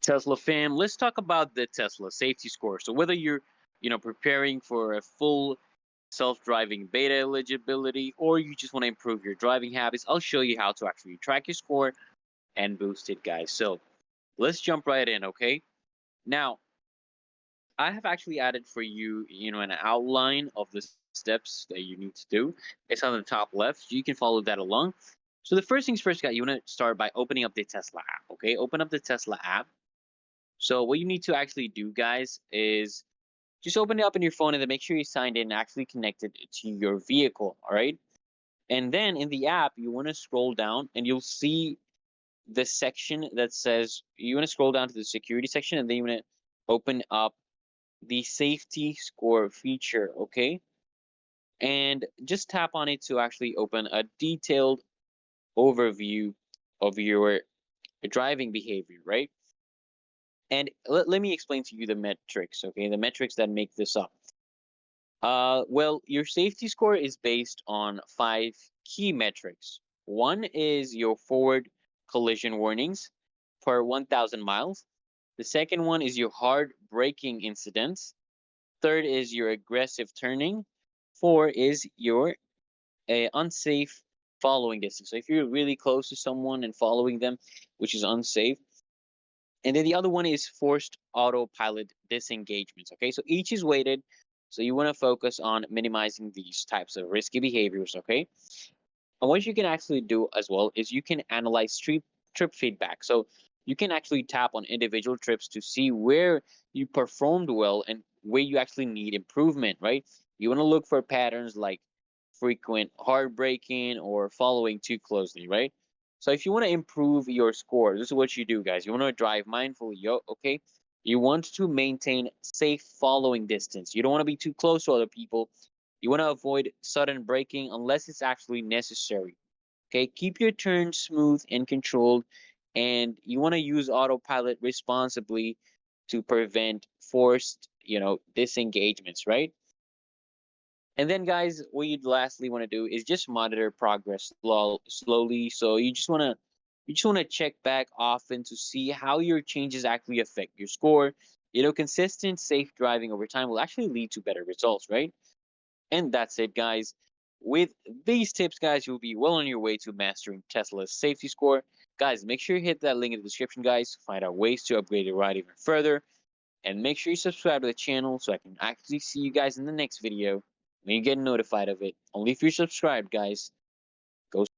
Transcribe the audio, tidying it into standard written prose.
Tesla fam, let's talk about the Tesla safety score. So whether you're, preparing for a full self-driving beta eligibility or you just want to improve your driving habits, I'll show you how to actually track your score and boost it, guys. So let's jump right in, okay? Now, I have actually added for you, an outline of the steps that you need to do. It's on the top left. You can follow that along. So the first things first, guys, you want to start by opening up the Tesla app, okay? Open up the Tesla app. So what you need to actually do, guys, is just open it up in your phone and then make sure you signed in and actually connected to your vehicle. All right. And then in the app, you want to scroll down and you'll see the section that says you want to scroll down to the security section and then you want to open up the safety score feature. Okay. And just tap on it to actually open a detailed overview of your driving behavior, right? And let me explain to you the metrics, okay? The metrics that make this up. Well, your safety score is based on five key metrics. One is your forward collision warnings per 1,000 miles. The second one is your hard braking incidents. Third is your aggressive turning. Four is your unsafe following distance. So if you're really close to someone and following them, which is unsafe. And then the other one is forced autopilot disengagements. Okay, so each is weighted. So you want to focus on minimizing these types of risky behaviors. Okay, and what you can actually do as well is you can analyze trip feedback. So you can actually tap on individual trips to see where you performed well and where you actually need improvement. Right? You want to look for patterns like frequent hard braking or following too closely. Right? So if you want to improve your score, this is what you do, guys. You want to drive mindfully, okay? You want to maintain safe following distance. You don't want to be too close to other people. You want to avoid sudden braking unless it's actually necessary. Okay, keep your turn smooth and controlled, and you want to use autopilot responsibly to prevent forced, disengagements, right? And then, guys, what you'd lastly want to do is just monitor progress slowly. So you just want to check back often to see how your changes actually affect your score. Consistent, safe driving over time will actually lead to better results, right? And that's it, guys. With these tips, guys, you'll be well on your way to mastering Tesla's safety score. Guys, make sure you hit that link in the description, guys, to find out ways to upgrade your ride even further. And make sure you subscribe to the channel so I can actually see you guys in the next video when you get notified of it. Only if you're subscribed, guys. Go